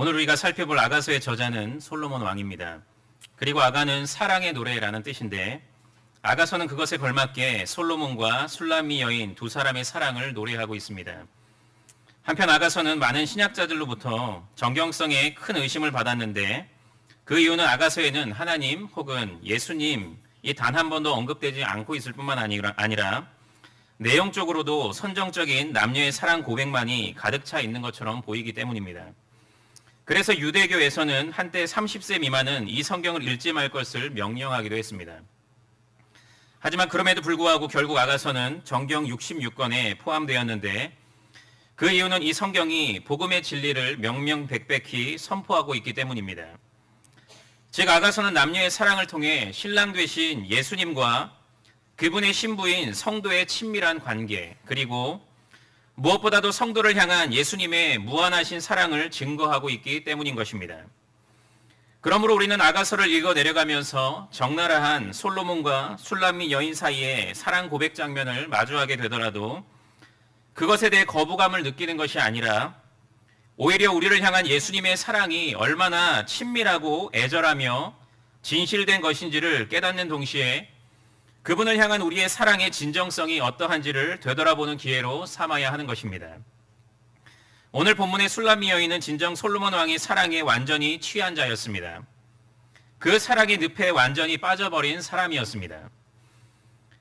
오늘 우리가 살펴볼 아가서의 저자는 솔로몬 왕입니다. 그리고 아가는 사랑의 노래라는 뜻인데 아가서는 그것에 걸맞게 솔로몬과 술람미 여인 두 사람의 사랑을 노래하고 있습니다. 한편 아가서는 많은 신학자들로부터 정경성에 큰 의심을 받았는데 그 이유는 아가서에는 하나님 혹은 예수님이 단 한 번도 언급되지 않고 있을 뿐만 아니라 내용적으로도 선정적인 남녀의 사랑 고백만이 가득 차 있는 것처럼 보이기 때문입니다. 그래서 유대교에서는 한때 30세 미만은 이 성경을 읽지 말 것을 명령하기도 했습니다. 하지만 그럼에도 불구하고 결국 아가서는 정경 66권에 포함되었는데 그 이유는 이 성경이 복음의 진리를 명명백백히 선포하고 있기 때문입니다. 즉 아가서는 남녀의 사랑을 통해 신랑 되신 예수님과 그분의 신부인 성도의 친밀한 관계, 그리고 무엇보다도 성도를 향한 예수님의 무한하신 사랑을 증거하고 있기 때문인 것입니다. 그러므로 우리는 아가서를 읽어 내려가면서 적나라한 솔로몬과 술람미 여인 사이의 사랑 고백 장면을 마주하게 되더라도 그것에 대해 거부감을 느끼는 것이 아니라 오히려 우리를 향한 예수님의 사랑이 얼마나 친밀하고 애절하며 진실된 것인지를 깨닫는 동시에 그분을 향한 우리의 사랑의 진정성이 어떠한지를 되돌아보는 기회로 삼아야 하는 것입니다. 오늘 본문의 술람미 여인은 진정 솔로몬 왕의 사랑에 완전히 취한 자였습니다. 그 사랑의 늪에 완전히 빠져버린 사람이었습니다.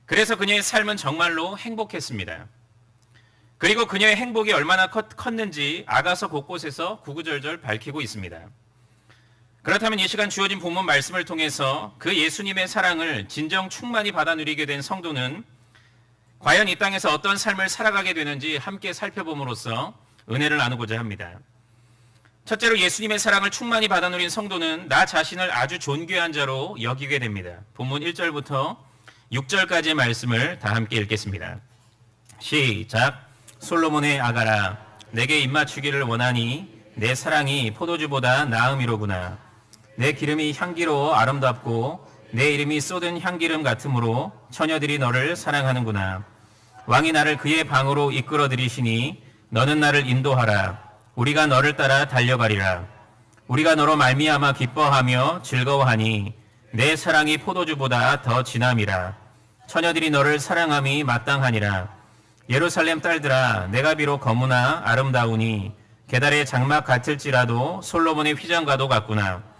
그래서 그녀의 삶은 정말로 행복했습니다. 그리고 그녀의 행복이 얼마나 컸는지 아가서 곳곳에서 구구절절 밝히고 있습니다. 그렇다면 이 시간 주어진 본문 말씀을 통해서 그 예수님의 사랑을 진정 충만히 받아 누리게 된 성도는 과연 이 땅에서 어떤 삶을 살아가게 되는지 함께 살펴봄으로써 은혜를 나누고자 합니다. 첫째로 예수님의 사랑을 충만히 받아 누린 성도는 나 자신을 아주 존귀한 자로 여기게 됩니다. 본문 1절부터 6절까지의 말씀을 다 함께 읽겠습니다. 시작. 솔로몬의 아가라, 내게 입맞추기를 원하니 내 사랑이 포도주보다 나음이로구나. 내 기름이 향기로워 아름답고 내 이름이 쏟은 향기름 같으므로 처녀들이 너를 사랑하는구나. 왕이 나를 그의 방으로 이끌어 들이시니 너는 나를 인도하라. 우리가 너를 따라 달려가리라. 우리가 너로 말미암아 기뻐하며 즐거워하니 내 사랑이 포도주보다 더 진함이라. 처녀들이 너를 사랑함이 마땅하니라. 예루살렘 딸들아, 내가 비록 거무나 아름다우니 게달의 장막 같을지라도 솔로몬의 휘장과도 같구나.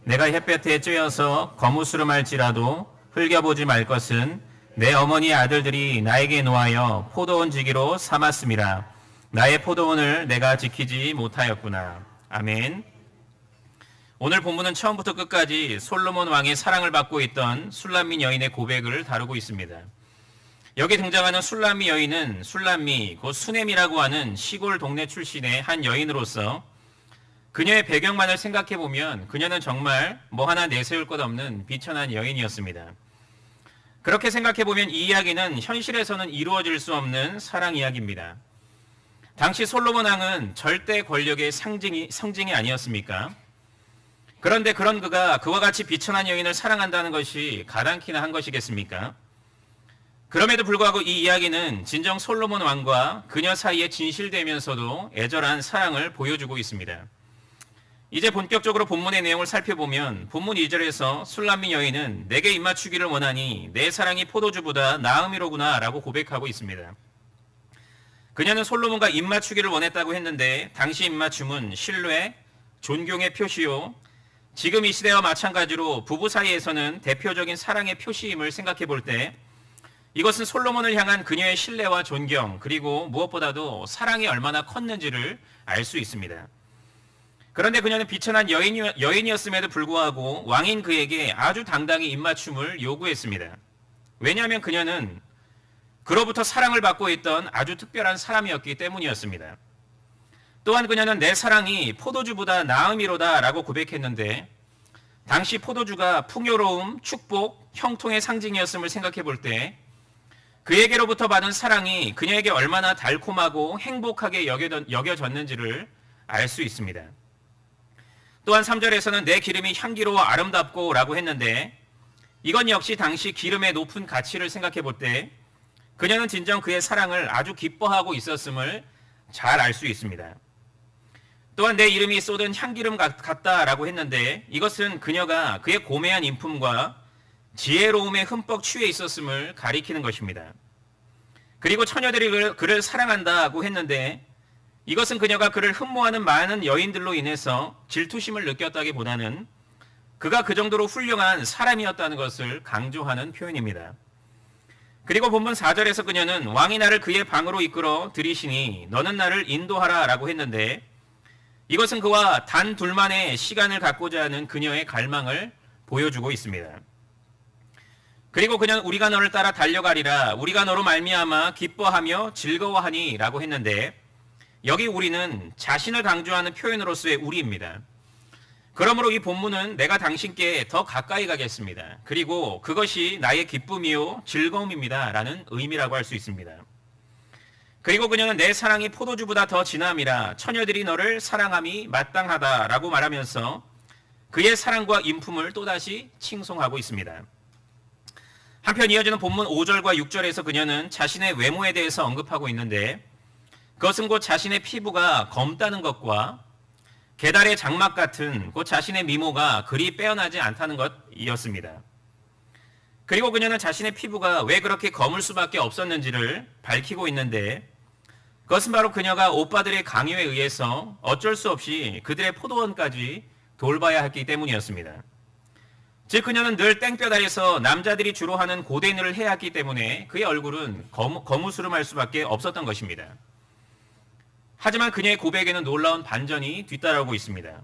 내가 햇볕에 쬐어서 거무스름할지라도 흘겨보지 말 것은 내 어머니 아들들이 나에게 노하여 포도원 지기로 삼았음이라. 나의 포도원을 내가 지키지 못하였구나. 아멘. 오늘 본문은 처음부터 끝까지 솔로몬 왕의 사랑을 받고 있던 술람미 여인의 고백을 다루고 있습니다. 여기 등장하는 술람미 여인은 술람미, 곧 수넴이라고 하는 시골 동네 출신의 한 여인으로서 그녀의 배경만을 생각해보면 그녀는 정말 뭐 하나 내세울 것 없는 비천한 여인이었습니다. 그렇게 생각해보면 이 이야기는 현실에서는 이루어질 수 없는 사랑 이야기입니다. 당시 솔로몬 왕은 절대 권력의 상징이 아니었습니까? 그런데 그런 그가 그와 같이 비천한 여인을 사랑한다는 것이 가당키나 한 것이겠습니까? 그럼에도 불구하고 이 이야기는 진정 솔로몬 왕과 그녀 사이에 진실되면서도 애절한 사랑을 보여주고 있습니다. 이제 본격적으로 본문의 내용을 살펴보면 본문 2절에서 술람미 여인은 내게 입맞추기를 원하니 내 사랑이 포도주보다 나음이로구나 라고 고백하고 있습니다. 그녀는 솔로몬과 입맞추기를 원했다고 했는데 당시 입맞춤은 신뢰, 존경의 표시요, 지금 이 시대와 마찬가지로 부부 사이에서는 대표적인 사랑의 표시임을 생각해 볼 때 이것은 솔로몬을 향한 그녀의 신뢰와 존경, 그리고 무엇보다도 사랑이 얼마나 컸는지를 알 수 있습니다. 그런데 그녀는 비천한 여인이었음에도 불구하고 왕인 그에게 아주 당당히 입맞춤을 요구했습니다. 왜냐하면 그녀는 그로부터 사랑을 받고 있던 아주 특별한 사람이었기 때문이었습니다. 또한 그녀는 내 사랑이 포도주보다 나음이로다 라고 고백했는데 당시 포도주가 풍요로움, 축복, 형통의 상징이었음을 생각해 볼 때 그에게로부터 받은 사랑이 그녀에게 얼마나 달콤하고 행복하게 여겨졌는지를 알 수 있습니다. 또한 3절에서는 내 기름이 향기로워 아름답고 라고 했는데 이건 역시 당시 기름의 높은 가치를 생각해 볼 때 그녀는 진정 그의 사랑을 아주 기뻐하고 있었음을 잘 알 수 있습니다. 또한 내 이름이 쏟은 향기름 같다라고 했는데 이것은 그녀가 그의 고매한 인품과 지혜로움에 흠뻑 취해 있었음을 가리키는 것입니다. 그리고 처녀들이 그를 사랑한다고 했는데 이것은 그녀가 그를 흠모하는 많은 여인들로 인해서 질투심을 느꼈다기보다는 그가 그 정도로 훌륭한 사람이었다는 것을 강조하는 표현입니다. 그리고 본문 4절에서 그녀는 왕이 나를 그의 방으로 이끌어 들이시니 너는 나를 인도하라 라고 했는데 이것은 그와 단 둘만의 시간을 갖고자 하는 그녀의 갈망을 보여주고 있습니다. 그리고 그녀는 우리가 너를 따라 달려가리라 우리가 너로 말미암아 기뻐하며 즐거워하니 라고 했는데 여기 우리는 자신을 강조하는 표현으로서의 우리입니다. 그러므로 이 본문은 내가 당신께 더 가까이 가겠습니다. 그리고 그것이 나의 기쁨이요 즐거움입니다 라는 의미라고 할 수 있습니다. 그리고 그녀는 내 사랑이 포도주보다 더 진함이라 처녀들이 너를 사랑함이 마땅하다 라고 말하면서 그의 사랑과 인품을 또다시 칭송하고 있습니다. 한편 이어지는 본문 5절과 6절에서 그녀는 자신의 외모에 대해서 언급하고 있는데 그것은 곧 자신의 피부가 검다는 것과 게달의 장막 같은 곧 자신의 미모가 그리 빼어나지 않다는 것이었습니다. 그리고 그녀는 자신의 피부가 왜 그렇게 검을 수밖에 없었는지를 밝히고 있는데 그것은 바로 그녀가 오빠들의 강요에 의해서 어쩔 수 없이 그들의 포도원까지 돌봐야 했기 때문이었습니다. 즉 그녀는 늘 땡볕 아래서 남자들이 주로 하는 고된 일을 해야 했기 때문에 그의 얼굴은 거무스름할 수밖에 없었던 것입니다. 하지만 그녀의 고백에는 놀라운 반전이 뒤따라오고 있습니다.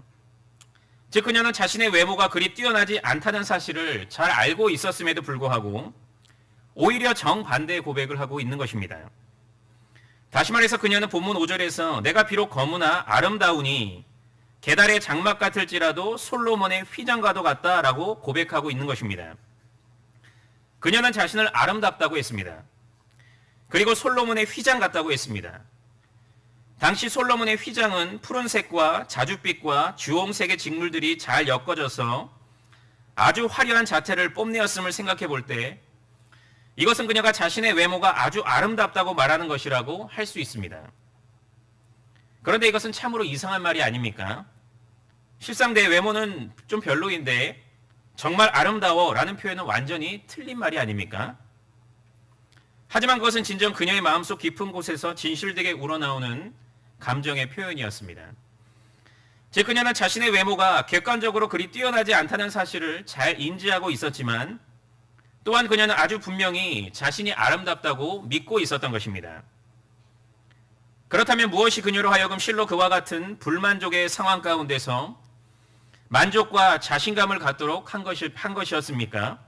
즉 그녀는 자신의 외모가 그리 뛰어나지 않다는 사실을 잘 알고 있었음에도 불구하고 오히려 정반대의 고백을 하고 있는 것입니다. 다시 말해서 그녀는 본문 5절에서 내가 비록 검으나 아름다우니 게달의 장막 같을지라도 솔로몬의 휘장과도 같다라고 고백하고 있는 것입니다. 그녀는 자신을 아름답다고 했습니다. 그리고 솔로몬의 휘장 같다고 했습니다. 당시 솔로몬의 휘장은 푸른색과 자줏빛과 주홍색의 직물들이 잘 엮어져서 아주 화려한 자태를 뽐내었음을 생각해 볼 때 이것은 그녀가 자신의 외모가 아주 아름답다고 말하는 것이라고 할 수 있습니다. 그런데 이것은 참으로 이상한 말이 아닙니까? 실상 내 외모는 좀 별로인데 정말 아름다워 라는 표현은 완전히 틀린 말이 아닙니까? 하지만 그것은 진정 그녀의 마음속 깊은 곳에서 진실되게 우러나오는 감정의 표현이었습니다. 즉 그녀는 자신의 외모가 객관적으로 그리 뛰어나지 않다는 사실을 잘 인지하고 있었지만 또한 그녀는 아주 분명히 자신이 아름답다고 믿고 있었던 것입니다. 그렇다면 무엇이 그녀로 하여금 실로 그와 같은 불만족의 상황 가운데서 만족과 자신감을 갖도록 한 것이었습니까?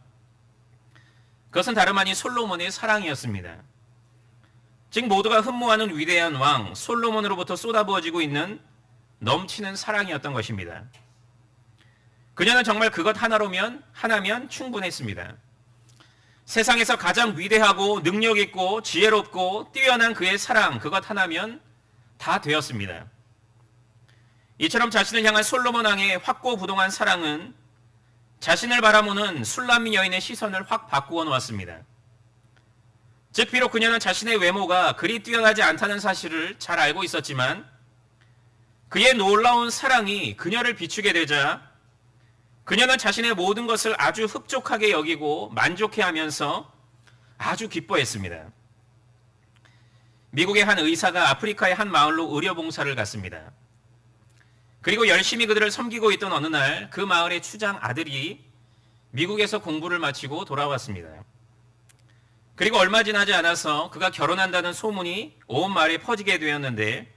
그것은 다름 아닌 솔로몬의 사랑이었습니다. 즉 모두가 흠모하는 위대한 왕 솔로몬으로부터 쏟아부어지고 있는 넘치는 사랑이었던 것입니다. 그녀는 정말 그것 하나면 충분했습니다. 세상에서 가장 위대하고 능력 있고 지혜롭고 뛰어난 그의 사랑 그것 하나면 다 되었습니다. 이처럼 자신을 향한 솔로몬 왕의 확고부동한 사랑은 자신을 바라보는 술람미 여인의 시선을 확 바꾸어 놓았습니다. 즉 비록 그녀는 자신의 외모가 그리 뛰어나지 않다는 사실을 잘 알고 있었지만 그의 놀라운 사랑이 그녀를 비추게 되자 그녀는 자신의 모든 것을 아주 흡족하게 여기고 만족해하면서 아주 기뻐했습니다. 미국의 한 의사가 아프리카의 한 마을로 의료봉사를 갔습니다. 그리고 열심히 그들을 섬기고 있던 어느 날 그 마을의 추장 아들이 미국에서 공부를 마치고 돌아왔습니다. 그리고 얼마 지나지 않아서 그가 결혼한다는 소문이 온 마을에 퍼지게 되었는데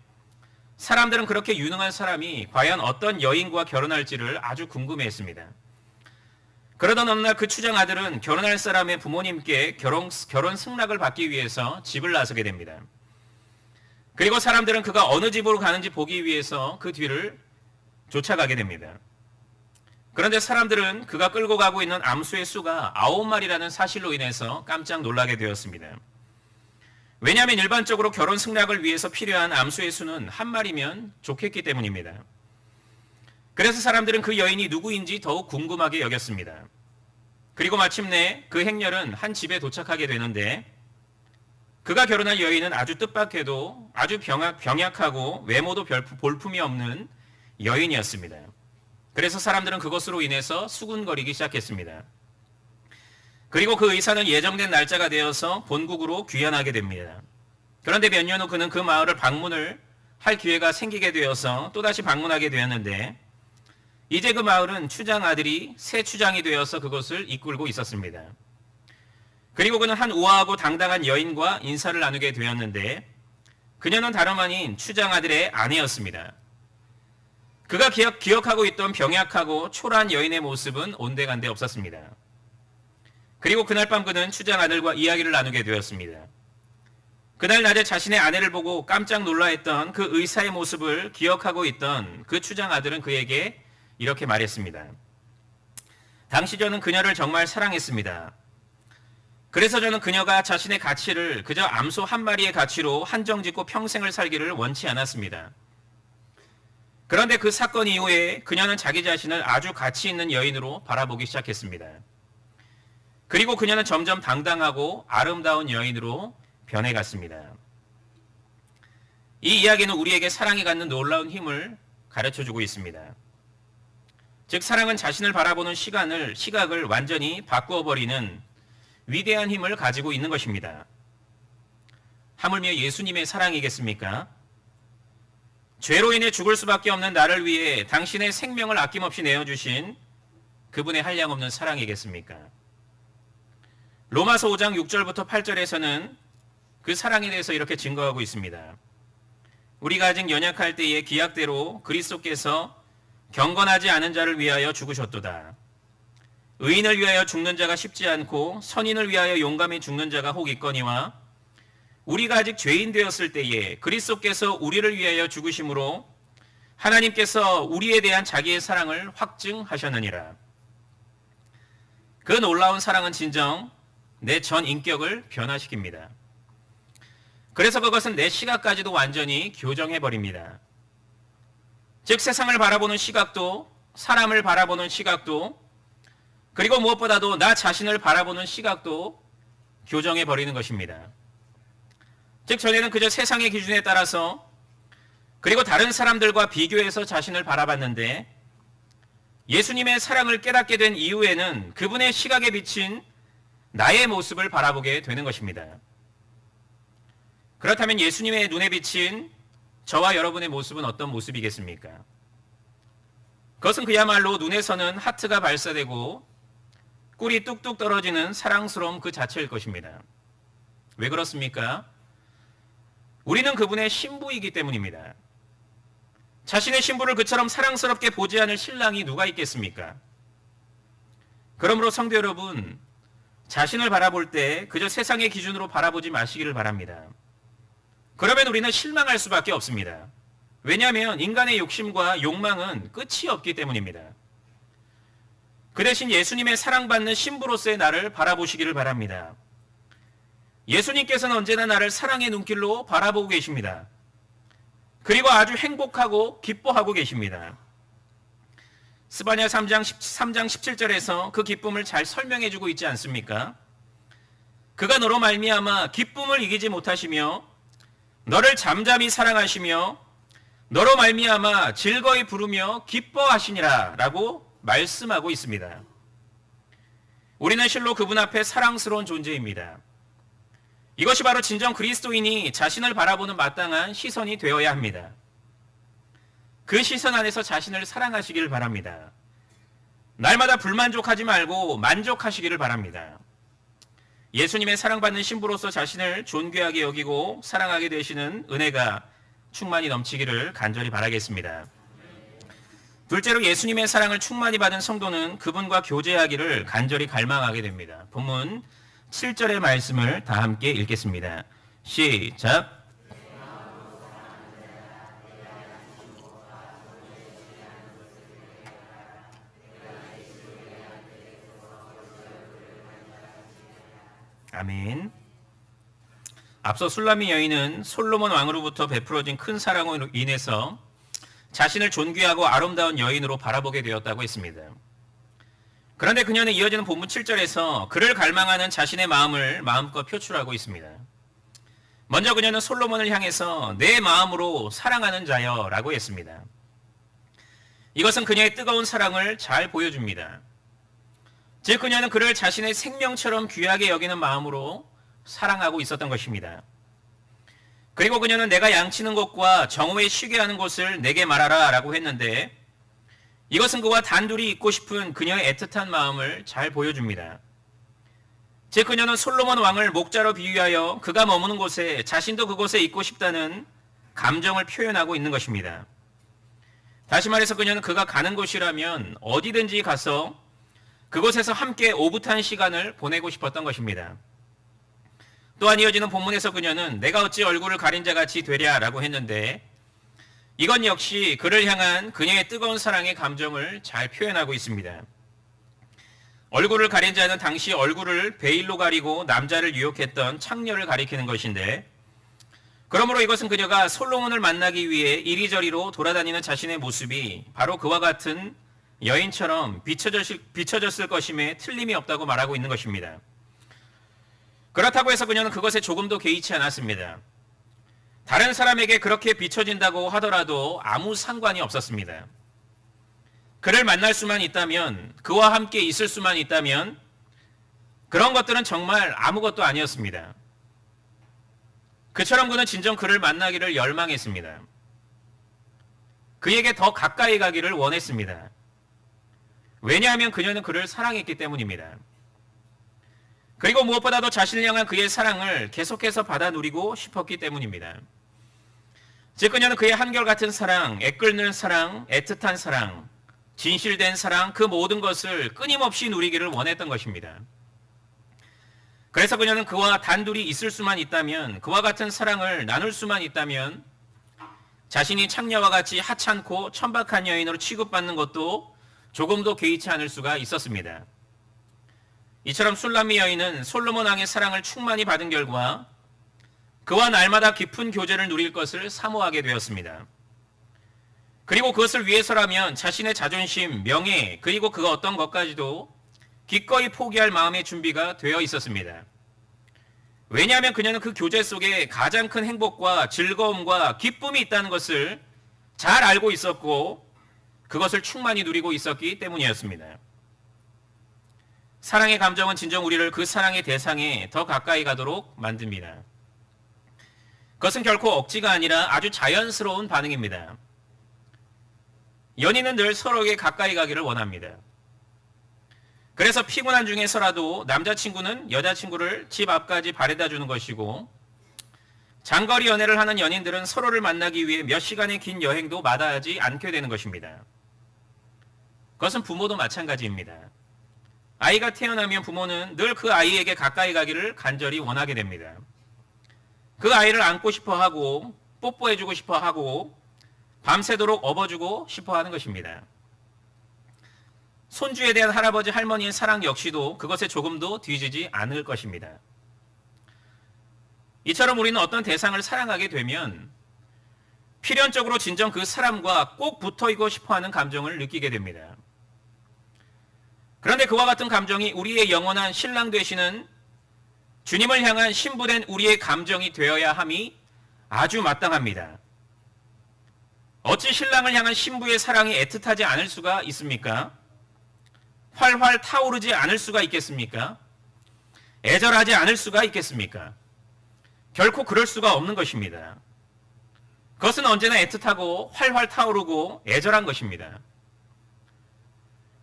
사람들은 그렇게 유능한 사람이 과연 어떤 여인과 결혼할지를 아주 궁금해했습니다. 그러던 어느 날 그 추장 아들은 결혼할 사람의 부모님께 결혼 승낙을 받기 위해서 집을 나서게 됩니다. 그리고 사람들은 그가 어느 집으로 가는지 보기 위해서 그 뒤를 쫓아가게 됩니다. 그런데 사람들은 그가 끌고 가고 있는 암수의 수가 9마리라는 사실로 인해서 깜짝 놀라게 되었습니다. 왜냐하면 일반적으로 결혼 승낙을 위해서 필요한 암수의 수는 한 마리면 좋겠기 때문입니다. 그래서 사람들은 그 여인이 누구인지 더욱 궁금하게 여겼습니다. 그리고 마침내 그 행렬은 한 집에 도착하게 되는데 그가 결혼할 여인은 아주 뜻밖에도 아주 병약하고 외모도 볼품이 없는 여인이었습니다. 그래서 사람들은 그것으로 인해서 수군거리기 시작했습니다. 그리고 그 의사는 예정된 날짜가 되어서 본국으로 귀환하게 됩니다. 그런데 몇 년 후 그는 그 마을을 방문을 할 기회가 생기게 되어서 또다시 방문하게 되었는데 이제 그 마을은 추장 아들이 새 추장이 되어서 그것을 이끌고 있었습니다. 그리고 그는 한 우아하고 당당한 여인과 인사를 나누게 되었는데 그녀는 다름 아닌 추장 아들의 아내였습니다. 그가 기억하고 있던 병약하고 초라한 여인의 모습은 온데간데 없었습니다. 그리고 그날 밤 그는 추장 아들과 이야기를 나누게 되었습니다. 그날 낮에 자신의 아내를 보고 깜짝 놀라했던 그 의사의 모습을 기억하고 있던 그 추장 아들은 그에게 이렇게 말했습니다. 당시 저는 그녀를 정말 사랑했습니다. 그래서 저는 그녀가 자신의 가치를 그저 암소 한 마리의 가치로 한정짓고 평생을 살기를 원치 않았습니다. 그런데 그 사건 이후에 그녀는 자기 자신을 아주 가치 있는 여인으로 바라보기 시작했습니다. 그리고 그녀는 점점 당당하고 아름다운 여인으로 변해갔습니다. 이 이야기는 우리에게 사랑이 갖는 놀라운 힘을 가르쳐주고 있습니다. 즉 사랑은 자신을 바라보는 시각을 완전히 바꾸어버리는 위대한 힘을 가지고 있는 것입니다. 하물며 예수님의 사랑이겠습니까? 죄로 인해 죽을 수밖에 없는 나를 위해 당신의 생명을 아낌없이 내어주신 그분의 한량없는 사랑이겠습니까? 로마서 5장 6절부터 8절에서는 그 사랑에 대해서 이렇게 증거하고 있습니다. 우리가 아직 연약할 때의 기약대로 그리스도께서 경건하지 않은 자를 위하여 죽으셨도다. 의인을 위하여 죽는 자가 쉽지 않고 선인을 위하여 용감히 죽는 자가 혹 있거니와 우리가 아직 죄인 되었을 때에 그리스도께서 우리를 위하여 죽으심으로 하나님께서 우리에 대한 자기의 사랑을 확증하셨느니라. 그 놀라운 사랑은 진정 내 전 인격을 변화시킵니다. 그래서 그것은 내 시각까지도 완전히 교정해버립니다. 즉 세상을 바라보는 시각도 사람을 바라보는 시각도 그리고 무엇보다도 나 자신을 바라보는 시각도 교정해버리는 것입니다. 즉 전에는 그저 세상의 기준에 따라서 그리고 다른 사람들과 비교해서 자신을 바라봤는데 예수님의 사랑을 깨닫게 된 이후에는 그분의 시각에 비친 나의 모습을 바라보게 되는 것입니다. 그렇다면 예수님의 눈에 비친 저와 여러분의 모습은 어떤 모습이겠습니까? 그것은 그야말로 눈에서는 하트가 발사되고 꿀이 뚝뚝 떨어지는 사랑스러움 그 자체일 것입니다. 왜 그렇습니까? 우리는 그분의 신부이기 때문입니다. 자신의 신부를 그처럼 사랑스럽게 보지 않을 신랑이 누가 있겠습니까? 그러므로 성도 여러분, 자신을 바라볼 때 그저 세상의 기준으로 바라보지 마시기를 바랍니다. 그러면 우리는 실망할 수밖에 없습니다. 왜냐하면 인간의 욕심과 욕망은 끝이 없기 때문입니다. 그 대신 예수님의 사랑받는 신부로서의 나를 바라보시기를 바랍니다. 예수님께서는 언제나 나를 사랑의 눈길로 바라보고 계십니다. 그리고 아주 행복하고 기뻐하고 계십니다. 스바냐 3장 17절에서 그 기쁨을 잘 설명해주고 있지 않습니까? 그가 너로 말미암아 기쁨을 이기지 못하시며 너를 잠잠히 사랑하시며 너로 말미암아 즐거이 부르며 기뻐하시니라 라고 말씀하고 있습니다. 우리는 실로 그분 앞에 사랑스러운 존재입니다. 이것이 바로 진정 그리스도인이 자신을 바라보는 마땅한 시선이 되어야 합니다. 그 시선 안에서 자신을 사랑하시기를 바랍니다. 날마다 불만족하지 말고 만족하시기를 바랍니다. 예수님의 사랑받는 신부로서 자신을 존귀하게 여기고 사랑하게 되시는 은혜가 충만히 넘치기를 간절히 바라겠습니다. 둘째로 예수님의 사랑을 충만히 받은 성도는 그분과 교제하기를 간절히 갈망하게 됩니다. 본문 7절의 말씀을 다 함께 읽겠습니다. 시작. 아멘. 앞서 술람미 여인은 솔로몬 왕으로부터 베풀어진 큰 사랑으로 인해서 자신을 존귀하고 아름다운 여인으로 바라보게 되었다고 했습니다. 그런데 그녀는 이어지는 본문 7절에서 그를 갈망하는 자신의 마음을 마음껏 표출하고 있습니다. 먼저 그녀는 솔로몬을 향해서 내 마음으로 사랑하는 자여 라고 했습니다. 이것은 그녀의 뜨거운 사랑을 잘 보여줍니다. 즉 그녀는 그를 자신의 생명처럼 귀하게 여기는 마음으로 사랑하고 있었던 것입니다. 그리고 그녀는 내가 양치는 곳과 정오에 쉬게 하는 곳을 내게 말하라 라고 했는데, 이것은 그와 단둘이 있고 싶은 그녀의 애틋한 마음을 잘 보여줍니다. 즉 그녀는 솔로몬 왕을 목자로 비유하여 그가 머무는 곳에 자신도 그곳에 있고 싶다는 감정을 표현하고 있는 것입니다. 다시 말해서 그녀는 그가 가는 곳이라면 어디든지 가서 그곳에서 함께 오붓한 시간을 보내고 싶었던 것입니다. 또한 이어지는 본문에서 그녀는 내가 어찌 얼굴을 가린 자 같이 되랴 라고 했는데, 이건 역시 그를 향한 그녀의 뜨거운 사랑의 감정을 잘 표현하고 있습니다. 얼굴을 가린 자는 당시 얼굴을 베일로 가리고 남자를 유혹했던 창녀를 가리키는 것인데, 그러므로 이것은 그녀가 솔로몬을 만나기 위해 이리저리로 돌아다니는 자신의 모습이 바로 그와 같은 여인처럼 비춰졌을 것임에 틀림이 없다고 말하고 있는 것입니다. 그렇다고 해서 그녀는 그것에 조금도 개의치 않았습니다. 다른 사람에게 그렇게 비춰진다고 하더라도 아무 상관이 없었습니다. 그를 만날 수만 있다면, 그와 함께 있을 수만 있다면 그런 것들은 정말 아무것도 아니었습니다. 그처럼 그는 진정 그를 만나기를 열망했습니다. 그에게 더 가까이 가기를 원했습니다. 왜냐하면 그녀는 그를 사랑했기 때문입니다. 그리고 무엇보다도 자신을 향한 그의 사랑을 계속해서 받아 누리고 싶었기 때문입니다. 즉 그녀는 그의 한결같은 사랑, 애끓는 사랑, 애틋한 사랑, 진실된 사랑, 그 모든 것을 끊임없이 누리기를 원했던 것입니다. 그래서 그녀는 그와 단둘이 있을 수만 있다면, 그와 같은 사랑을 나눌 수만 있다면 자신이 창녀와 같이 하찮고 천박한 여인으로 취급받는 것도 조금도 개의치 않을 수가 있었습니다. 이처럼 술람미 여인은 솔로몬 왕의 사랑을 충만히 받은 결과 그와 날마다 깊은 교제를 누릴 것을 사모하게 되었습니다. 그리고 그것을 위해서라면 자신의 자존심, 명예, 그리고 그 어떤 것까지도 기꺼이 포기할 마음의 준비가 되어 있었습니다. 왜냐하면 그녀는 그 교제 속에 가장 큰 행복과 즐거움과 기쁨이 있다는 것을 잘 알고 있었고, 그것을 충만히 누리고 있었기 때문이었습니다. 사랑의 감정은 진정 우리를 그 사랑의 대상에 더 가까이 가도록 만듭니다. 그것은 결코 억지가 아니라 아주 자연스러운 반응입니다. 연인은 늘 서로에게 가까이 가기를 원합니다. 그래서 피곤한 중에서라도 남자친구는 여자친구를 집 앞까지 바래다 주는 것이고, 장거리 연애를 하는 연인들은 서로를 만나기 위해 몇 시간의 긴 여행도 마다하지 않게 되는 것입니다. 그것은 부모도 마찬가지입니다. 아이가 태어나면 부모는 늘 그 아이에게 가까이 가기를 간절히 원하게 됩니다. 그 아이를 안고 싶어 하고, 뽀뽀해주고 싶어 하고, 밤새도록 업어주고 싶어 하는 것입니다. 손주에 대한 할아버지 할머니의 사랑 역시도 그것에 조금도 뒤지지 않을 것입니다. 이처럼 우리는 어떤 대상을 사랑하게 되면 필연적으로 진정 그 사람과 꼭 붙어있고 싶어 하는 감정을 느끼게 됩니다. 그런데 그와 같은 감정이 우리의 영원한 신랑 되시는 주님을 향한 신부된 우리의 감정이 되어야 함이 아주 마땅합니다. 어찌 신랑을 향한 신부의 사랑이 애틋하지 않을 수가 있습니까? 활활 타오르지 않을 수가 있겠습니까? 애절하지 않을 수가 있겠습니까? 결코 그럴 수가 없는 것입니다. 그것은 언제나 애틋하고 활활 타오르고 애절한 것입니다.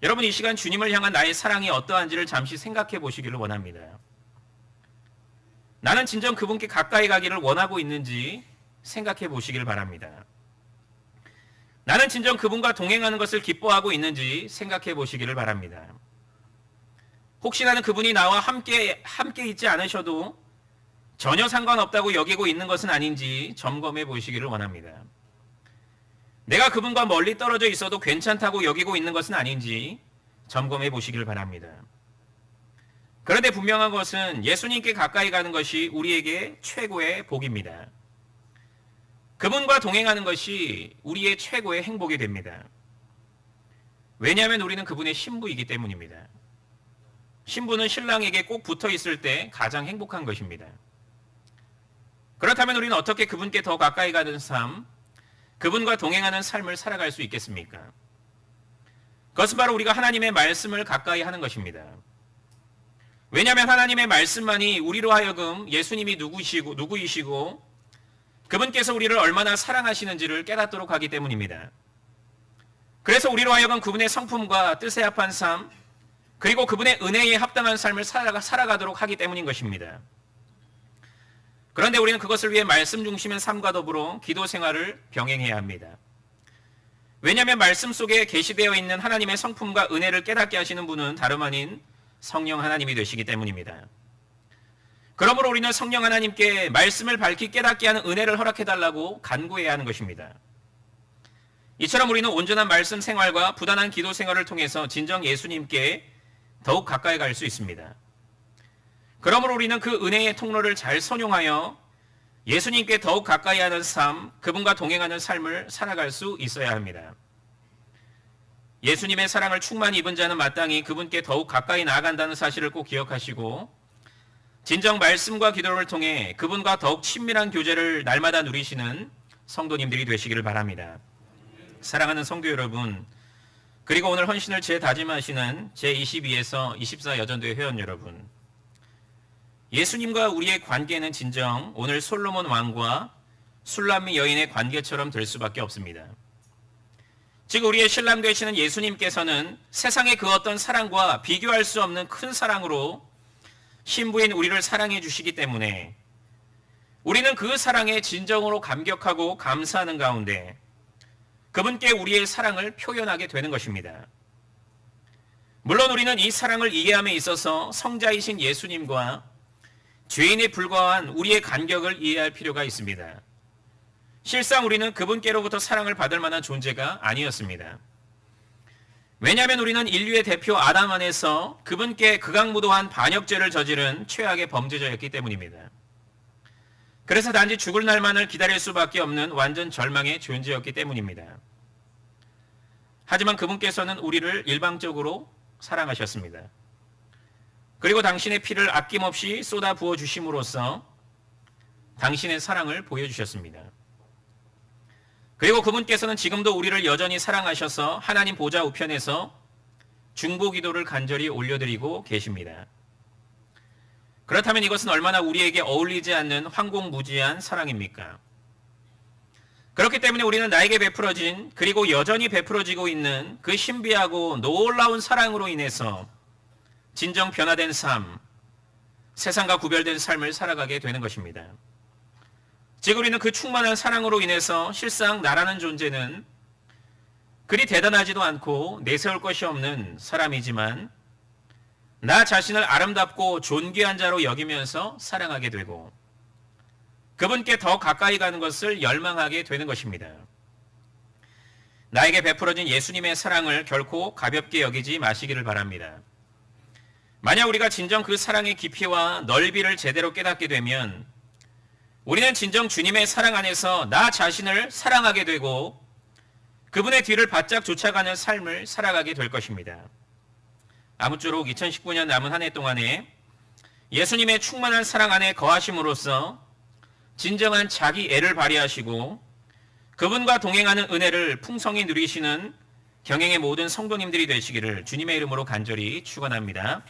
여러분, 이 시간 주님을 향한 나의 사랑이 어떠한지를 잠시 생각해 보시기를 원합니다. 나는 진정 그분께 가까이 가기를 원하고 있는지 생각해 보시길 바랍니다. 나는 진정 그분과 동행하는 것을 기뻐하고 있는지 생각해 보시기를 바랍니다. 혹시 나는 그분이 나와 함께 있지 않으셔도 전혀 상관없다고 여기고 있는 것은 아닌지 점검해 보시기를 원합니다. 내가 그분과 멀리 떨어져 있어도 괜찮다고 여기고 있는 것은 아닌지 점검해 보시길 바랍니다. 그런데 분명한 것은 예수님께 가까이 가는 것이 우리에게 최고의 복입니다. 그분과 동행하는 것이 우리의 최고의 행복이 됩니다. 왜냐하면 우리는 그분의 신부이기 때문입니다. 신부는 신랑에게 꼭 붙어 있을 때 가장 행복한 것입니다. 그렇다면 우리는 어떻게 그분께 더 가까이 가는 삶, 그분과 동행하는 삶을 살아갈 수 있겠습니까? 그것은 바로 우리가 하나님의 말씀을 가까이 하는 것입니다. 왜냐하면 하나님의 말씀만이 우리로 하여금 예수님이 누구이시고 그분께서 우리를 얼마나 사랑하시는지를 깨닫도록 하기 때문입니다. 그래서 우리로 하여금 그분의 성품과 뜻에 합한 삶, 그리고 그분의 은혜에 합당한 삶을 살아가도록 하기 때문인 것입니다. 그런데 우리는 그것을 위해 말씀 중심의 삶과 더불어 기도 생활을 병행해야 합니다. 왜냐하면 말씀 속에 계시되어 있는 하나님의 성품과 은혜를 깨닫게 하시는 분은 다름 아닌 성령 하나님이 되시기 때문입니다. 그러므로 우리는 성령 하나님께 말씀을 밝히 깨닫게 하는 은혜를 허락해달라고 간구해야 하는 것입니다. 이처럼 우리는 온전한 말씀 생활과 부단한 기도 생활을 통해서 진정 예수님께 더욱 가까이 갈 수 있습니다. 그러므로 우리는 그 은혜의 통로를 잘 선용하여 예수님께 더욱 가까이 하는 삶, 그분과 동행하는 삶을 살아갈 수 있어야 합니다. 예수님의 사랑을 충만히 입은 자는 마땅히 그분께 더욱 가까이 나아간다는 사실을 꼭 기억하시고 진정 말씀과 기도를 통해 그분과 더욱 친밀한 교제를 날마다 누리시는 성도님들이 되시기를 바랍니다. 사랑하는 성도 여러분, 그리고 오늘 헌신을 재다짐하시는 제22에서 24 여전도회 회원 여러분, 예수님과 우리의 관계는 진정 오늘 솔로몬 왕과 술람미 여인의 관계처럼 될 수밖에 없습니다. 즉 우리의 신랑 되시는 예수님께서는 세상의 그 어떤 사랑과 비교할 수 없는 큰 사랑으로 신부인 우리를 사랑해 주시기 때문에 우리는 그 사랑에 진정으로 감격하고 감사하는 가운데 그분께 우리의 사랑을 표현하게 되는 것입니다. 물론 우리는 이 사랑을 이해함에 있어서 성자이신 예수님과 죄인에 불과한 우리의 간격을 이해할 필요가 있습니다. 실상 우리는 그분께로부터 사랑을 받을 만한 존재가 아니었습니다. 왜냐하면 우리는 인류의 대표 아담 안에서 그분께 극악무도한 반역죄를 저지른 최악의 범죄자였기 때문입니다. 그래서 단지 죽을 날만을 기다릴 수밖에 없는 완전 절망의 존재였기 때문입니다. 하지만 그분께서는 우리를 일방적으로 사랑하셨습니다. 그리고 당신의 피를 아낌없이 쏟아 부어 주심으로써 당신의 사랑을 보여주셨습니다. 그리고 그분께서는 지금도 우리를 여전히 사랑하셔서 하나님 보좌 우편에서 중보기도를 간절히 올려드리고 계십니다. 그렇다면 이것은 얼마나 우리에게 어울리지 않는 황공무지한 사랑입니까? 그렇기 때문에 우리는 나에게 베풀어진 그리고 여전히 베풀어지고 있는 그 신비하고 놀라운 사랑으로 인해서 진정 변화된 삶, 세상과 구별된 삶을 살아가게 되는 것입니다. 즉 우리는 그 충만한 사랑으로 인해서 실상 나라는 존재는 그리 대단하지도 않고 내세울 것이 없는 사람이지만 나 자신을 아름답고 존귀한 자로 여기면서 사랑하게 되고 그분께 더 가까이 가는 것을 열망하게 되는 것입니다. 나에게 베풀어진 예수님의 사랑을 결코 가볍게 여기지 마시기를 바랍니다. 만약 우리가 진정 그 사랑의 깊이와 넓이를 제대로 깨닫게 되면 우리는 진정 주님의 사랑 안에서 나 자신을 사랑하게 되고 그분의 뒤를 바짝 쫓아가는 삶을 살아가게 될 것입니다. 아무쪼록 2019년 남은 한 해 동안에 예수님의 충만한 사랑 안에 거하심으로써 진정한 자기 애를 발휘하시고 그분과 동행하는 은혜를 풍성히 누리시는 경행의 모든 성도님들이 되시기를 주님의 이름으로 간절히 축원합니다.